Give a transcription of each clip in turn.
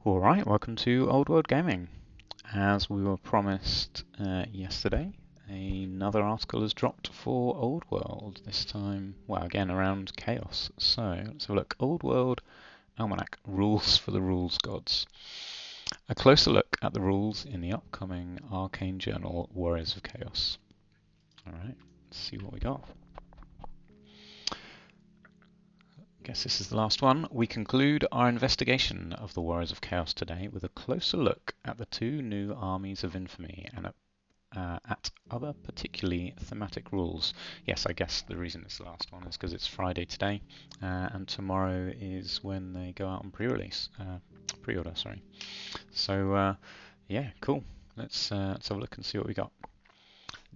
Alright, welcome to Old World Gaming. As we were promised yesterday, another article has dropped for Old World, this time, well, again, around Chaos. So, let's have a look. Old World Almanac, Rules for the Rules Gods. A closer look at the rules in the upcoming Arcane Journal, Warriors of Chaos. Alright, let's see what we got. Guess this is the last one. We conclude our investigation of the Warriors of Chaos today with a closer look at the two new Armies of Infamy and at other particularly thematic rules. Yes, I guess the reason it's the last one is because it's Friday today, and tomorrow is when they go out on pre-order. Sorry. So yeah, cool. Let's have a look and see what we got.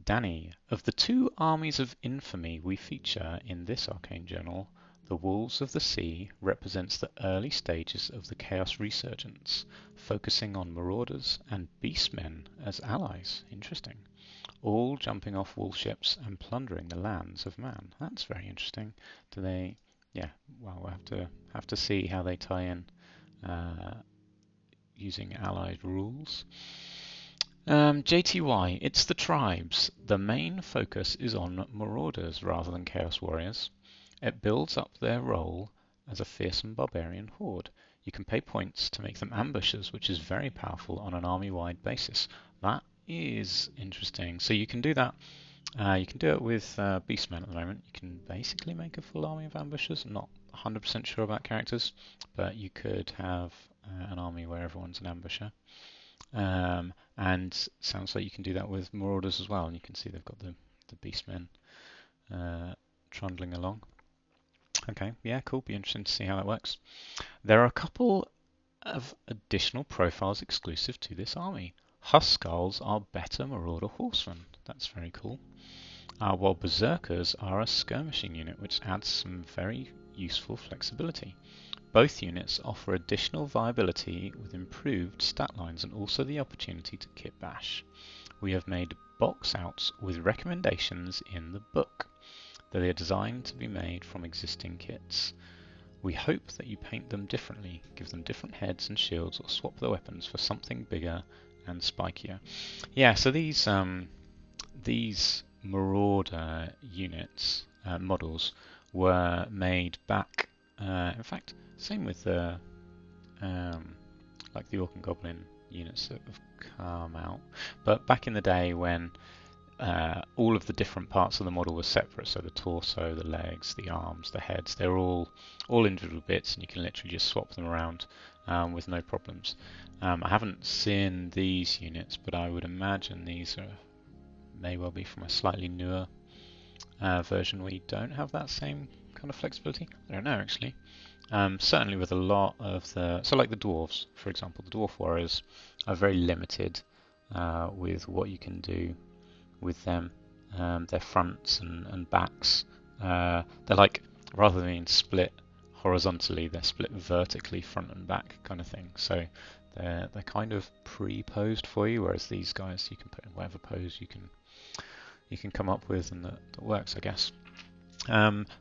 Danny, of the two Armies of Infamy we feature in this Arcane Journal, the Wolves of the Sea represents the early stages of the Chaos Resurgence, focusing on Marauders and Beastmen as allies. Interesting. All jumping off wall ships and plundering the lands of man. That's very interesting. Do they... Yeah, well, we'll have to see how they tie in using allied rules. JTY, it's the tribes. The main focus is on Marauders rather than Chaos Warriors. It builds up their role as a fearsome barbarian horde. You can pay points to make them ambushers, which is very powerful on an army-wide basis. That is interesting. So you can do that. You can do it with Beastmen at the moment. You can basically make a full army of ambushers. I'm not 100% sure about characters, but you could have an army where everyone's an ambusher. And sounds like you can do that with Marauders as well. And you can see they've got the Beastmen trundling along. Okay, yeah, cool. Be interesting to see how that works. There are a couple of additional profiles exclusive to this army. Huskarls are better Marauder horsemen. That's very cool. While Berserkers are a skirmishing unit, which adds some very useful flexibility. Both units offer additional viability with improved stat lines and also the opportunity to kitbash. We have made box outs with recommendations in the book. They are designed to be made from existing kits. We hope that you paint them differently, give them different heads and shields, or swap their weapons for something bigger and spikier. Yeah, so these Marauder units, models, were made back. In fact, same with the like the Orc and Goblin units that have come out. But back in the day when all of the different parts of the model were separate, so the torso, the legs, the arms, the heads, they're all individual bits, and you can literally just swap them around with no problems. I haven't seen these units, but I would imagine these may well be from a slightly newer version where you don't have that same kind of flexibility. I don't know actually. Certainly with a lot of so like the dwarves, for example, the dwarf warriors are very limited with what you can do with them. Their fronts and backs, they're like, rather than being split horizontally, they're split vertically, front and back kind of thing. So they're kind of pre-posed for you, whereas these guys you can put in whatever pose you can come up with, and that works, I guess.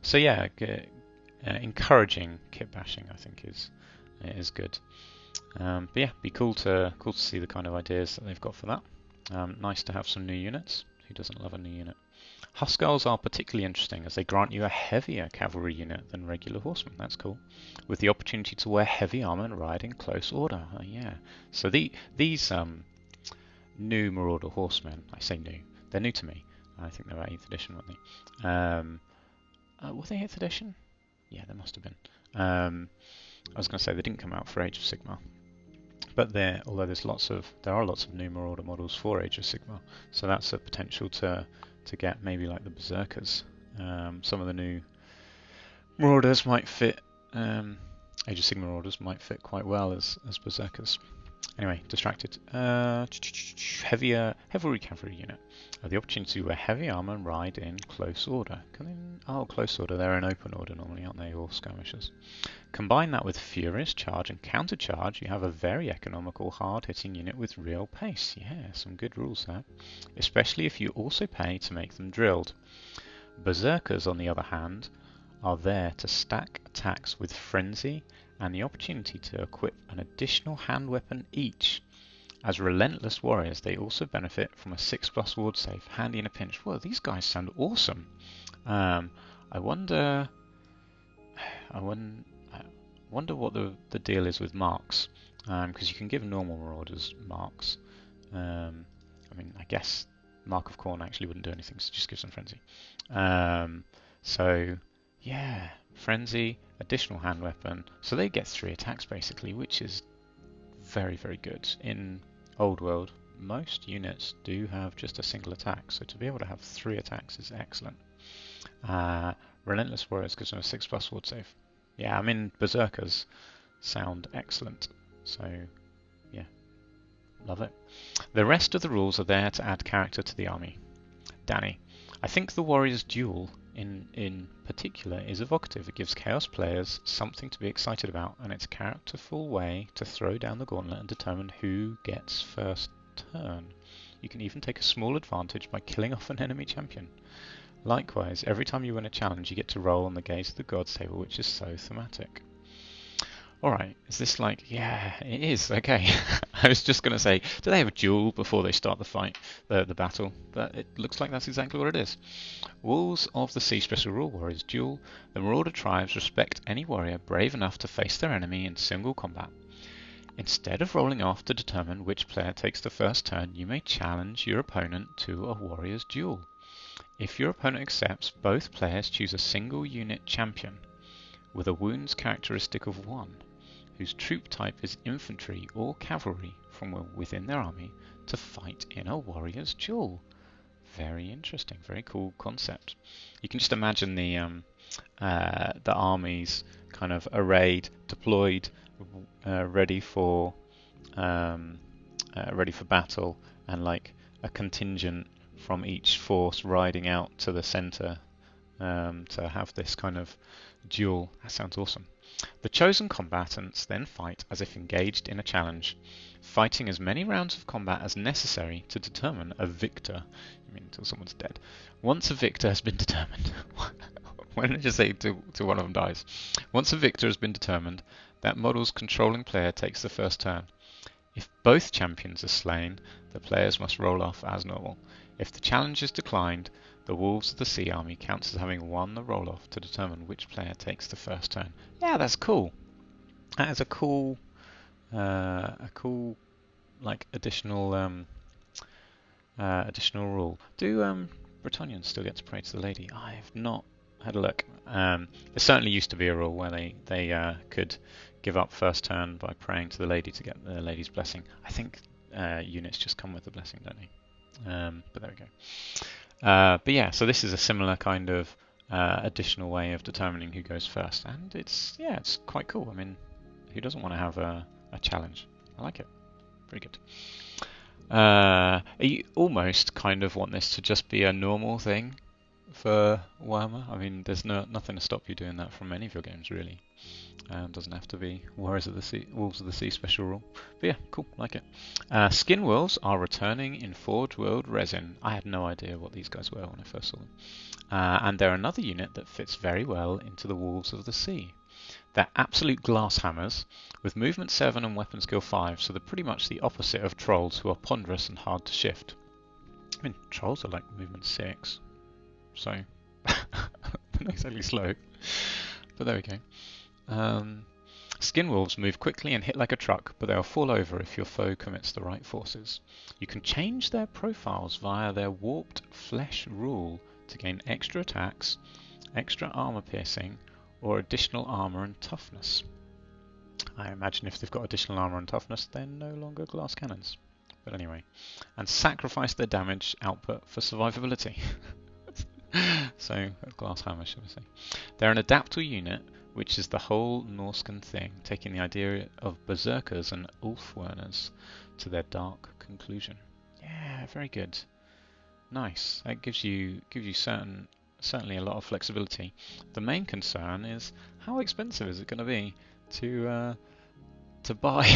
So yeah, encouraging kit bashing, I think, is good. But yeah, be cool to see the kind of ideas that they've got for that. Nice to have some new units. Who doesn't love a new unit? Huskarls are particularly interesting as they grant you a heavier cavalry unit than regular horsemen. That's cool. With the opportunity to wear heavy armor and ride in close order. Yeah. So these new Marauder horsemen, I say new, they're new to me. I think they were 8th edition, weren't they? Were they 8th edition? Yeah, they must have been. I was going to say they didn't come out for Age of Sigmar. But although there are lots of new Marauder models for Age of Sigmar, so that's a potential to get maybe like the Berserkers. Some of the new Marauders might fit. Age of Sigmar Marauders might fit quite well as Berserkers. Anyway, distracted. Heavier cavalry unit. The opportunity to wear heavy armor and ride in close order. Close order. They're in open order normally, aren't they? Or skirmishers. Combine that with furious charge and counter charge, you have a very economical, hard-hitting unit with real pace. Yeah, some good rules there. Especially if you also pay to make them drilled. Berserkers, on the other hand, are there to stack attacks with frenzy and the opportunity to equip an additional hand weapon each. As relentless warriors, they also benefit from a 6+ ward save, handy in a pinch. Well, these guys sound awesome. I wonder what the deal is with marks, because you can give normal marauders marks. I mean, I guess Mark of Corn actually wouldn't do anything, so just give some frenzy. So yeah, frenzy, additional hand weapon, so they get 3 attacks basically, which is very, very good. In Old World, most units do have just a single attack, so to be able to have 3 attacks is excellent. Relentless Warriors gives them a 6+ ward save. Yeah, I mean, Berserkers sound excellent, so yeah, love it. The rest of the rules are there to add character to the army. Danny, I think the Warriors Duel in particular is evocative. It gives Chaos players something to be excited about, and it's a characterful way to throw down the gauntlet and determine who gets first turn. You can even take a small advantage by killing off an enemy champion. Likewise, every time you win a challenge, you get to roll on the Gaze of the Gods table, which is so thematic. Alright, is this like... Yeah, it is, okay. I was just going to say, do they have a duel before they start the fight, the battle? But it looks like that's exactly what it is. Wolves of the Sea Special Rule Warriors Duel. The Marauder tribes respect any warrior brave enough to face their enemy in single combat. Instead of rolling off to determine which player takes the first turn, you may challenge your opponent to a warrior's duel. If your opponent accepts, both players choose a single unit champion with a wounds characteristic of 1, whose troop type is infantry or cavalry from within their army, to fight in a warrior's duel. Very interesting, very cool concept. You can just imagine the armies kind of arrayed, deployed, ready for battle, and like a contingent from each force riding out to the center to have this kind of duel. That sounds awesome. The chosen combatants then fight as if engaged in a challenge, fighting as many rounds of combat as necessary to determine a victor. I mean, until someone's dead. Once a victor has been determined, why don't I just say till one of them dies? Once a victor has been determined, that model's controlling player takes the first turn. If both champions are slain, the players must roll off as normal. If the challenge is declined, the Wolves of the Sea Army counts as having won the roll-off to determine which player takes the first turn. Yeah, that's cool. That is a cool like additional rule. Do Bretonnians still get to pray to the lady? I have not had a look. There certainly used to be a rule where they could give up first turn by praying to the lady to get the lady's blessing. I think units just come with the blessing, don't they? But there we go. But yeah, so this is a similar kind of additional way of determining who goes first, and it's quite cool. I mean, who doesn't want to have a challenge? I like it. Very good. You almost kind of want this to just be a normal thing for Warhammer. I mean, there's nothing to stop you doing that from any of your games, really. Doesn't have to be Wolves of the Sea special rule. But yeah, cool, like it. Skin Wolves are returning in Forge World Resin. I had no idea what these guys were when I first saw them. And they're another unit that fits very well into the Wolves of the Sea. They're absolute glass hammers with movement 7 and weapon skill 5, so they're pretty much the opposite of trolls, who are ponderous and hard to shift. I mean, trolls are like movement 6, so they're not exactly slow, but there we go. Skin Wolves move quickly and hit like a truck, but they'll fall over if your foe commits the right forces. You can change their profiles via their Warped Flesh rule to gain extra attacks, extra armor piercing, or additional armor and toughness. I imagine if they've got additional armor and toughness, they're no longer glass cannons. But anyway, and sacrifice their damage output for survivability. So, a glass hammer, should I say. They're an adaptable unit, which is the whole Norscan thing, taking the idea of berserkers and Ulfwerners to their dark conclusion. Yeah, very good. Nice. That gives you certainly a lot of flexibility. The main concern is, how expensive is it going to be to buy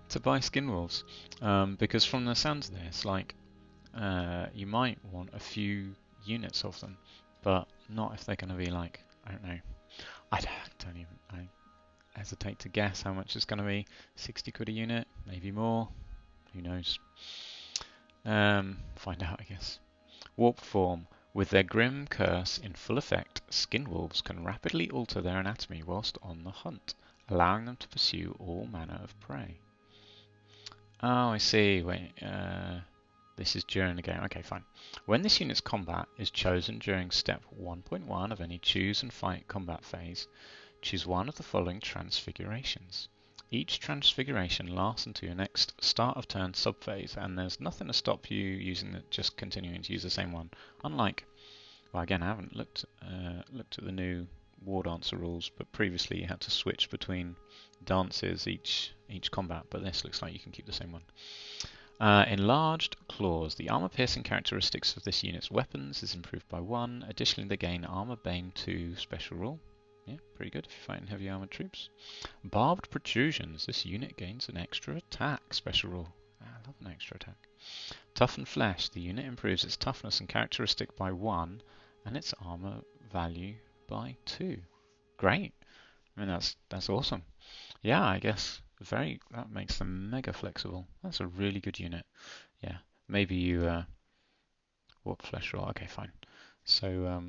to buy Skin Wolves? Because from the sounds of this, like you might want a few units of them, but not if they're going to be like, I don't know, don't even. I hesitate to guess how much it's going to be. 60 quid a unit, maybe more. Who knows? Find out, I guess. Warp form. With their grim curse in full effect, skinwolves can rapidly alter their anatomy whilst on the hunt, allowing them to pursue all manner of prey. Oh, I see. Wait, this is during the game. Okay, fine. When this unit's combat is chosen during step 1.1 of any choose and fight combat phase, choose one of the following transfigurations. Each transfiguration lasts until your next start of turn subphase, and there's nothing to stop you using it, just continuing to use the same one. Unlike, well, again, I haven't looked at the new War Dancer rules, but previously you had to switch between dances each combat, but this looks like you can keep the same one. Enlarged Claws. The armor-piercing characteristics of this unit's weapons is improved by 1. Additionally, they gain Armor Bane 2 special rule. Yeah, pretty good if you're fighting heavy armored troops. Barbed Protrusions. This unit gains an extra attack special rule. I love an extra attack. Toughened Flesh. The unit improves its toughness and characteristic by 1 and its armor value by 2. Great. I mean, that's awesome. Yeah, I guess that makes them mega flexible. That's a really good unit. Yeah, maybe you Warp Flesh roll. Okay, fine. So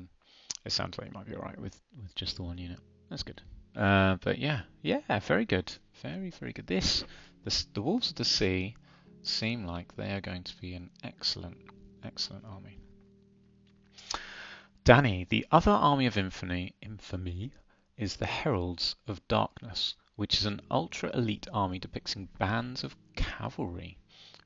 it sounds like you might be alright with just the one unit. That's good. But yeah, very good. Very, very good. The Wolves of the Sea seem like they are going to be an excellent army. Danny, the other army of infamy is the Heralds of Darkness, which is an ultra-elite army depicting bands of cavalry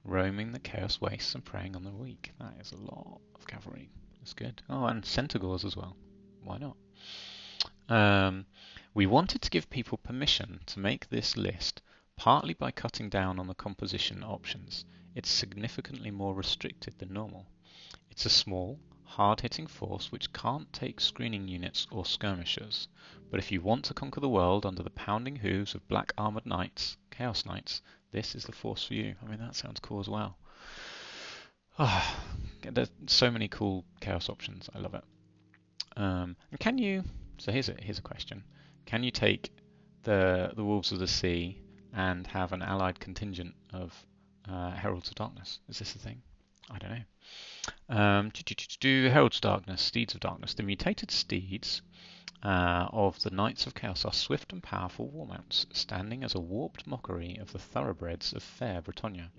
roaming the Chaos Wastes and preying on the weak. That is a lot of cavalry. That's good. Oh, and Centaurs as well. Why not? We wanted to give people permission to make this list, partly by cutting down on the composition options. It's significantly more restricted than normal. It's a small, hard-hitting force which can't take screening units or skirmishers, but if you want to conquer the world under the pounding hooves of black armored knights, Chaos Knights, this is the force for you. I mean, that sounds cool as well. There's so many cool Chaos options. I love it. And can you? So here's a question: can you take the Wolves of the Sea and have an allied contingent of Heralds of Darkness? Is this a thing? I don't know. Heralds of Darkness, Steeds of Darkness. The mutated steeds of the Knights of Chaos are swift and powerful war mounts, standing as a warped mockery of the thoroughbreds of fair Britannia.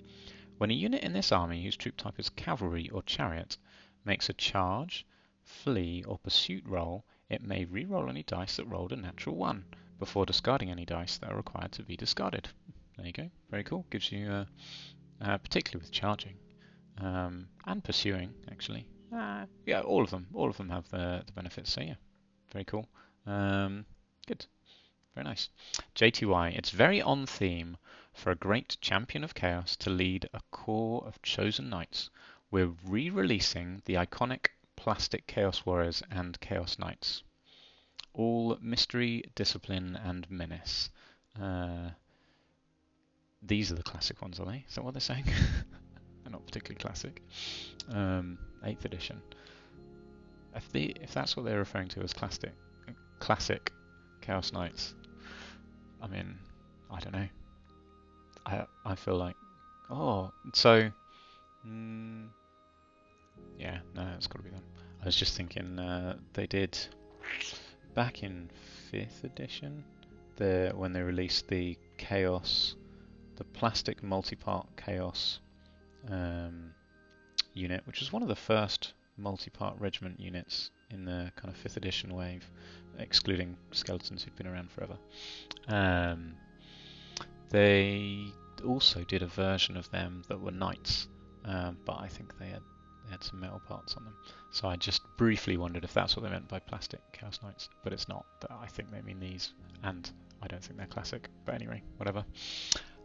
When a unit in this army, whose troop type is cavalry or chariot, makes a charge, flee, or pursuit roll, it may re-roll any dice that rolled a natural 1 before discarding any dice that are required to be discarded. There you go. Very cool. Gives you, particularly with charging and pursuing, actually. Yeah, all of them have the benefits. So yeah, very cool. Good. Very nice. JTY. It's very on theme for a great champion of chaos to lead a corps of chosen knights. We're re-releasing the iconic plastic Chaos Warriors and Chaos Knights. All mystery, discipline, and menace. These are the classic ones, are they? Is that what they're saying? They're not particularly classic. 8th edition. If that's what they're referring to as classic Chaos Knights, I mean, I don't know. I feel like, yeah, no, it's got to be them. I was just thinking they did back in 5th edition, when they released the Chaos, the plastic multi-part Chaos unit, which was one of the first multi-part regiment units in the kind of 5th edition wave, excluding skeletons who'd been around forever. They also did a version of them that were knights, but I think they had some metal parts on them. So I just briefly wondered if that's what they meant by plastic Chaos Knights, but it's not. I think they mean these, and I don't think they're classic. But anyway, whatever.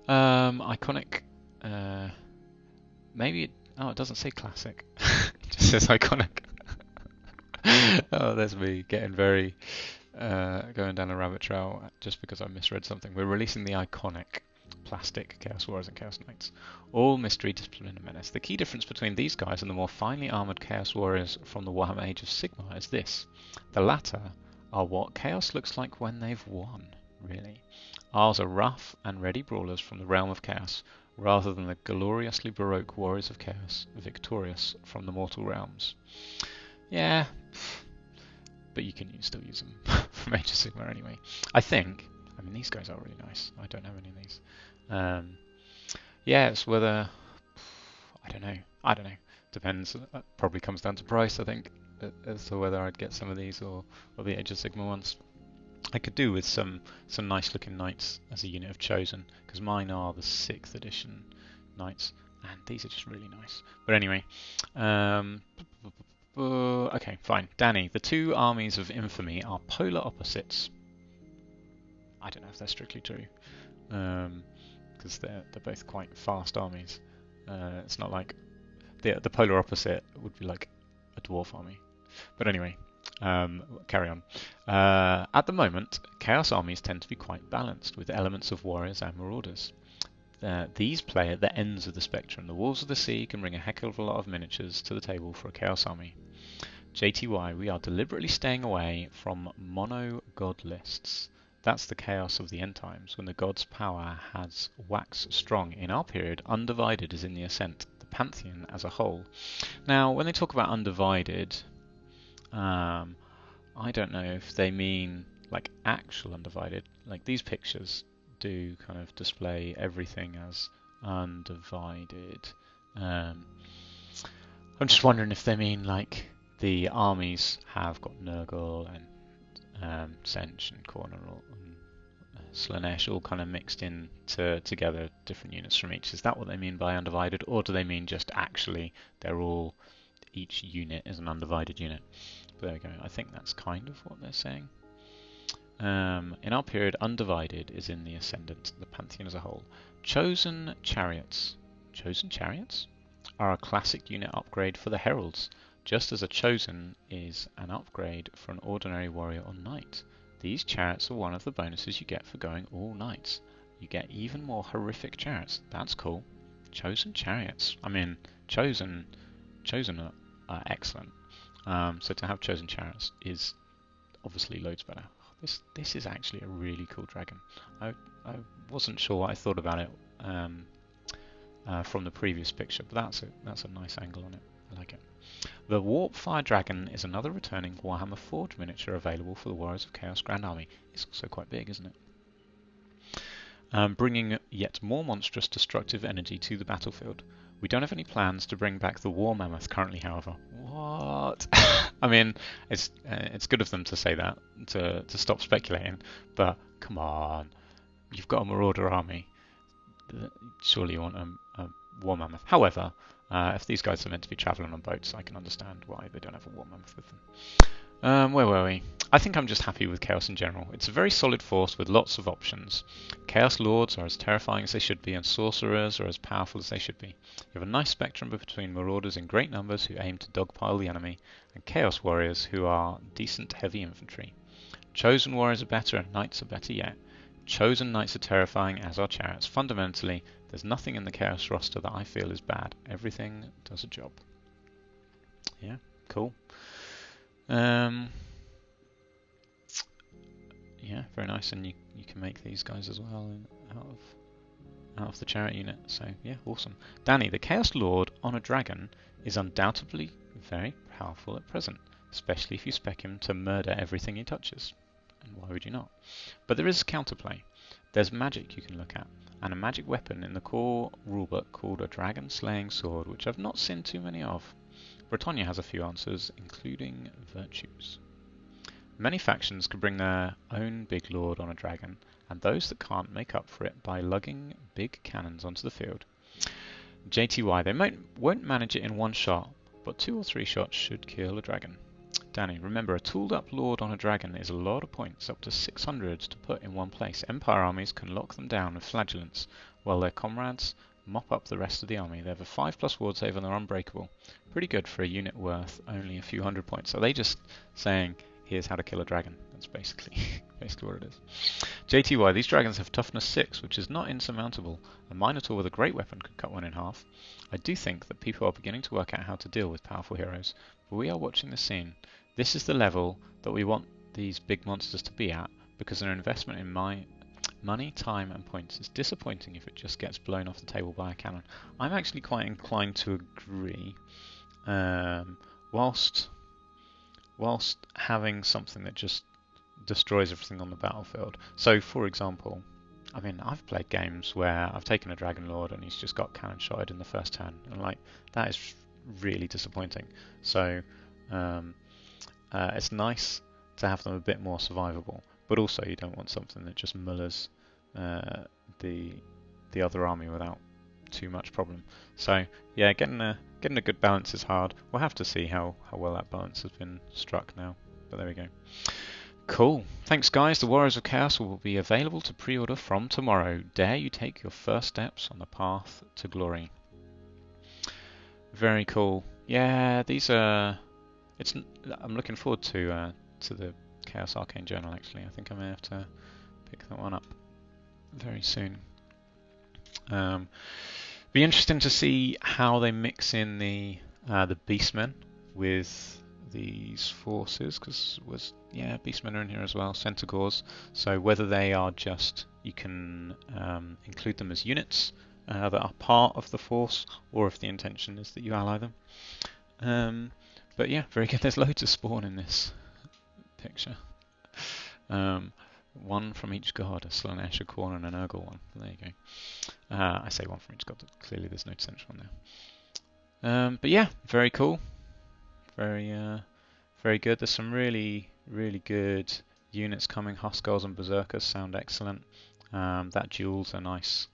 Iconic. Maybe it doesn't say classic. It just says iconic. Oh, there's me getting very going down a rabbit trail just because I misread something. We're releasing the iconic plastic Chaos Warriors and Chaos Knights. All mystery, discipline, and menace. The key difference between these guys and the more finely armoured Chaos Warriors from the Warhammer Age of Sigmar is this. The latter are what Chaos looks like when they've won, really. Ours are rough and ready brawlers from the realm of Chaos, rather than the gloriously baroque warriors of Chaos, victorious from the mortal realms. Yeah, but you can still use them from Age of Sigmar anyway. I mean, these guys are really nice. I don't have any of these. Yeah, it's whether, I don't know. Depends. Probably comes down to price, I think, as to whether I'd get some of these or the Age of Sigmar ones. I could do with some nice looking knights as a unit of Chosen, because mine are the 6th edition knights, and these are just really nice. But anyway, okay, fine. Danny, the 2 armies of infamy are polar opposites. I don't know if they're strictly true, because they're both quite fast armies. It's not like the polar opposite would be like a dwarf army. But anyway, carry on. At the moment, Chaos armies tend to be quite balanced, with elements of warriors and marauders. These play at the ends of the spectrum. The Wolves of the Sea can bring a heck of a lot of miniatures to the table for a Chaos army. JTY, we are deliberately staying away from mono-god lists. That's the chaos of the end times, when the god's power has waxed strong. In our period, Undivided is in the ascent, the pantheon as a whole. Now, when they talk about Undivided, I don't know if they mean like actual Undivided. Like these pictures do kind of display everything as Undivided. I'm just wondering if they mean like the armies have got Nurgle and Sench and Cornwall and Slanesh all kind of mixed in together, different units from each. Is that what they mean by Undivided, or do they mean just actually each unit is an Undivided unit? But there we go. I think that's kind of what they're saying. In our period, Undivided is in the ascendant, the pantheon as a whole. Chosen Chariots. Chosen Chariots are a classic unit upgrade for the Heralds, just as a Chosen is an upgrade for an ordinary warrior or knight. These chariots are one of the bonuses you get for going all knights. You get even more horrific chariots. That's cool. Chosen Chariots. I mean, Chosen are excellent. So to have Chosen Chariots is obviously loads better. This is actually a really cool dragon. I wasn't sure what I thought about it from the previous picture, but that's a nice angle on it. I like it. The Warp Fire Dragon is another returning Warhammer Forge miniature available for the Warriors of Chaos Grand Army. It's also quite big, isn't it? Bringing yet more monstrous destructive energy to the battlefield. We don't have any plans to bring back the War Mammoth currently, however. What? I mean, it's good of them to say that, to stop speculating, but come on. You've got a Marauder army. Surely you want a War Mammoth. However, if these guys are meant to be travelling on boats, I can understand why they don't have a War Mammoth with them. Where were we? I think I'm just happy with Chaos in general. It's a very solid force with lots of options. Chaos Lords are as terrifying as they should be, and Sorcerers are as powerful as they should be. You have a nice spectrum between Marauders in great numbers who aim to dogpile the enemy, and Chaos Warriors who are decent heavy infantry. Chosen Warriors are better, and Knights are better yet. Chosen Knights are terrifying, as are Chariots. Fundamentally, there's nothing in the Chaos roster that I feel is bad. Everything does a job. Yeah, cool. Yeah, very nice, and you can make these guys as well out of the Chariot unit. So yeah, awesome. Danny, the Chaos Lord on a dragon is undoubtedly very powerful at present, especially if you spec him to murder everything he touches. And why would you not? But there is counterplay. There's magic you can look at, and a magic weapon in the core rulebook called a Dragon Slaying Sword, which I've not seen too many of. Britannia has a few answers, including virtues. Many factions could bring their own big lord on a dragon, and those that can't make up for it by lugging big cannons onto the field. JTY, they won't manage it in one shot, but 2 or 3 shots should kill a dragon. Danny, remember, a tooled up lord on a dragon is a lot of points, up to 600 to put in one place. Empire armies can lock them down with flagellants, while their comrades mop up the rest of the army. They have a 5+ ward save and they're unbreakable. Pretty good for a unit worth only a few hundred points. Are they just saying, here's how to kill a dragon? That's basically what it is. JTY, these dragons have toughness 6, which is not insurmountable. A Minotaur with a great weapon could cut one in half. I do think that people are beginning to work out how to deal with powerful heroes, but we are watching the scene. This is the level that we want these big monsters to be at, because their investment in my money, time and points is disappointing if it just gets blown off the table by a cannon. I'm actually quite inclined to agree. Whilst having something that just destroys everything on the battlefield. So, for example, I mean, I've played games where I've taken a Dragon Lord and he's just got cannon shotted in the first turn, and like that is really disappointing. So, it's nice to have them a bit more survivable, but also you don't want something that just mullers the other army without too much problem. So yeah, getting a good balance is hard. We'll have to see how well that balance has been struck now. But there we go. Cool. Thanks guys. The Warriors of Chaos will be available to pre-order from tomorrow. Dare you take your first steps on the path to glory. Very cool. Yeah, these are. I'm looking forward to the Chaos Arcane Journal. Actually, I think I may have to pick that one up very soon. Be interesting to see how they mix in the Beastmen with these forces, because Beastmen are in here as well, Centaurs. So whether they are just, you can include them as units that are part of the force, or if the intention is that you ally them. But yeah, very good. There's loads of spawn in this picture. One from each god, a Slanesh, a Khorne, and an Urgle one. There you go. I say one from each god, clearly there's no central one there. But yeah, very cool. Very good. There's some really good units coming. Huskarls and Berserkers sound excellent. That Duel's a nice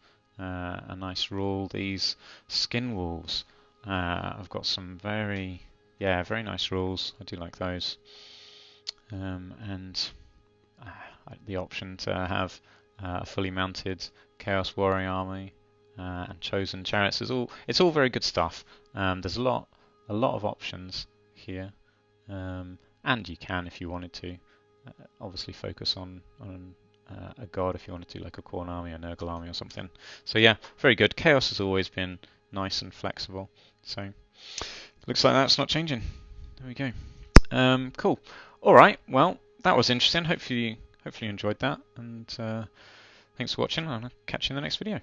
rule. These Skin Wolves, I've got some very nice rules. I do like those. And the option to have a fully mounted Chaos Warrior army and chosen chariots it's all very good stuff. There's a lot of options here, and you can, if you wanted to, obviously focus on a god if you wanted to, like a Khorne army, an Urgle army or something. So yeah, very good. Chaos has always been nice and flexible, so looks like that's not changing. There we go. Cool. All right. Well, that was interesting. Hopefully you enjoyed that, and thanks for watching. I'll catch you in the next video.